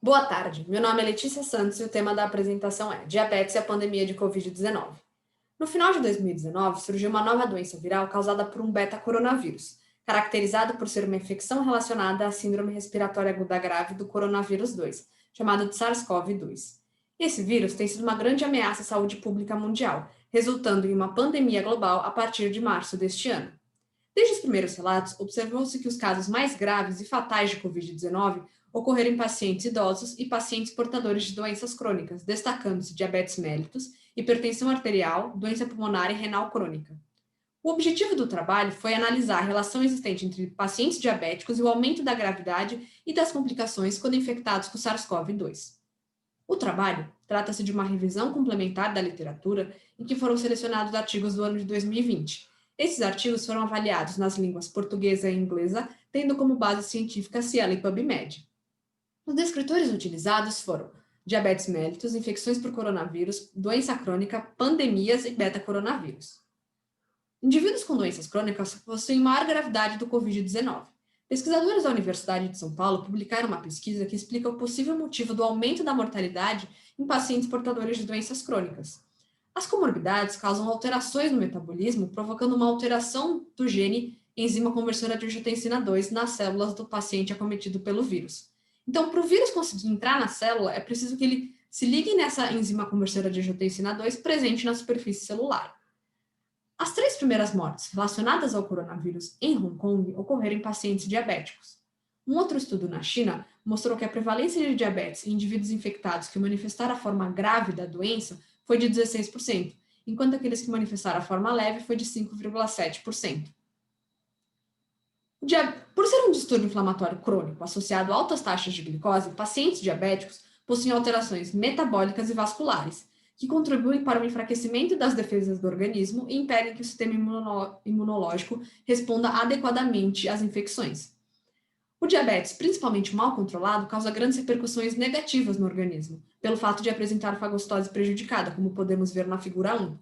Boa tarde, meu nome é Letícia Santos e o tema da apresentação é Diabetes e a pandemia de Covid-19. No final de 2019, surgiu uma nova doença viral causada por um beta-coronavírus, caracterizado por ser uma infecção relacionada à síndrome respiratória aguda grave do coronavírus 2, chamado de SARS-CoV-2. Esse vírus tem sido uma grande ameaça à saúde pública mundial, resultando em uma pandemia global a partir de março deste ano. Desde os primeiros relatos, observou-se que os casos mais graves e fatais de Covid-19 ocorreram em pacientes idosos e pacientes portadores de doenças crônicas, destacando-se diabetes mellitus, hipertensão arterial, doença pulmonar e renal crônica. O objetivo do trabalho foi analisar a relação existente entre pacientes diabéticos e o aumento da gravidade e das complicações quando infectados com SARS-CoV-2. O trabalho trata-se de uma revisão complementar da literatura em que foram selecionados artigos do ano de 2020. Esses artigos foram avaliados nas línguas portuguesa e inglesa, tendo como base científica Cielo e PubMed. Os descritores utilizados foram diabetes mellitus, infecções por coronavírus, doença crônica, pandemias e beta-coronavírus. Indivíduos com doenças crônicas possuem maior gravidade do Covid-19. Pesquisadores da Universidade de São Paulo publicaram uma pesquisa que explica o possível motivo do aumento da mortalidade em pacientes portadores de doenças crônicas. As comorbidades causam alterações no metabolismo, provocando uma alteração do gene enzima conversora de angiotensina 2 nas células do paciente acometido pelo vírus. Então, para o vírus conseguir entrar na célula, é preciso que ele se ligue nessa enzima conversora de angiotensina 2 presente na superfície celular. As 3 primeiras mortes relacionadas ao coronavírus em Hong Kong ocorreram em pacientes diabéticos. Um outro estudo na China mostrou que a prevalência de diabetes em indivíduos infectados que manifestaram a forma grave da doença foi de 16%, enquanto aqueles que manifestaram a forma leve foi de 5,7%. Por ser um distúrbio inflamatório crônico associado a altas taxas de glicose, pacientes diabéticos possuem alterações metabólicas e vasculares, que contribuem para o enfraquecimento das defesas do organismo e impedem que o sistema imunológico responda adequadamente às infecções. O diabetes, principalmente mal controlado, causa grandes repercussões negativas no organismo, pelo fato de apresentar fagocitose prejudicada, como podemos ver na figura 1.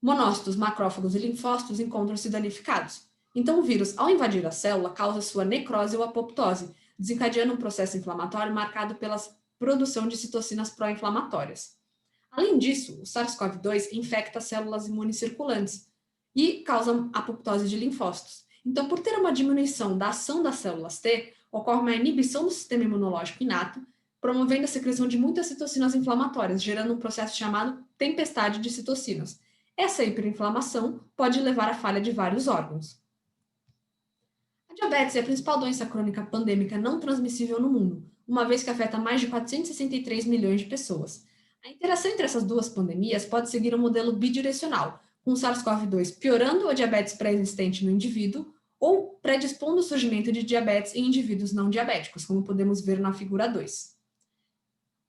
Monócitos, macrófagos e linfócitos encontram-se danificados. Então, o vírus, ao invadir a célula, causa sua necrose ou apoptose, desencadeando um processo inflamatório marcado pela produção de citocinas pró-inflamatórias. Além disso, o SARS-CoV-2 infecta células imunes circulantes e causa apoptose de linfócitos. Então, por ter uma diminuição da ação das células T, ocorre uma inibição do sistema imunológico inato, promovendo a secreção de muitas citocinas inflamatórias, gerando um processo chamado tempestade de citocinas. Essa hiperinflamação pode levar à falha de vários órgãos. A diabetes é a principal doença crônica pandêmica não transmissível no mundo, uma vez que afeta mais de 463 milhões de pessoas. A interação entre essas duas pandemias pode seguir um modelo bidirecional, com o SARS-CoV-2 piorando a diabetes pré-existente no indivíduo ou predispondo o surgimento de diabetes em indivíduos não diabéticos, como podemos ver na figura 2.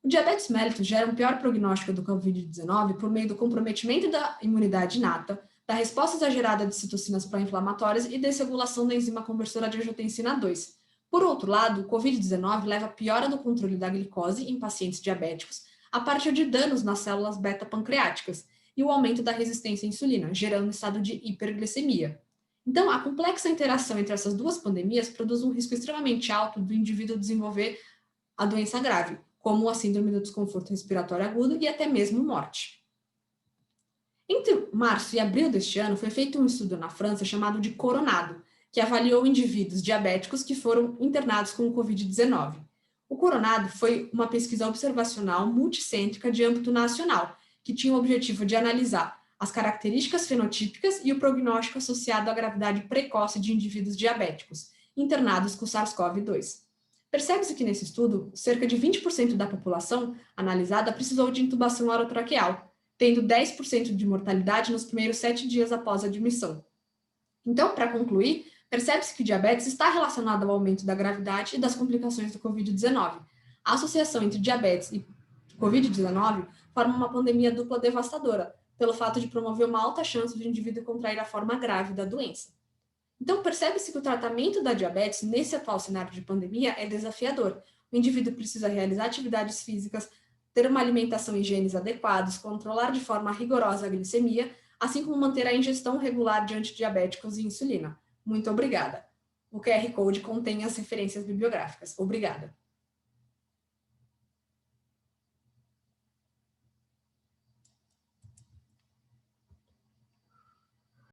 O diabetes mellitus gera um pior prognóstico do Covid-19 por meio do comprometimento da imunidade inata, da resposta exagerada de citocinas pró-inflamatórias e desregulação da enzima conversora de angiotensina 2. Por outro lado, o Covid-19 leva à piora do controle da glicose em pacientes diabéticos a partir de danos nas células beta-pancreáticas e o aumento da resistência à insulina, gerando um estado de hiperglicemia. Então, a complexa interação entre essas duas pandemias produz um risco extremamente alto do indivíduo desenvolver a doença grave, como a síndrome do desconforto respiratório agudo e até mesmo morte. Entre março e abril deste ano, foi feito um estudo na França chamado de Coronado, que avaliou indivíduos diabéticos que foram internados com o Covid-19. O Coronado foi uma pesquisa observacional multicêntrica de âmbito nacional, que tinha o objetivo de analisar as características fenotípicas e o prognóstico associado à gravidade precoce de indivíduos diabéticos, internados com SARS-CoV-2. Percebe-se que nesse estudo, cerca de 20% da população analisada precisou de intubação orotraqueal, tendo 10% de mortalidade nos primeiros 7 dias após a admissão. Então, para concluir, percebe-se que o diabetes está relacionado ao aumento da gravidade e das complicações do Covid-19. A associação entre diabetes e Covid-19 forma uma pandemia dupla devastadora, pelo fato de promover uma alta chance de o indivíduo contrair a forma grave da doença. Então, percebe-se que o tratamento da diabetes, nesse atual cenário de pandemia, é desafiador. O indivíduo precisa realizar atividades físicas, ter uma alimentação e genes adequados, controlar de forma rigorosa a glicemia, assim como manter a ingestão regular de antidiabéticos e insulina. Muito obrigada. O QR Code contém as referências bibliográficas. Obrigada.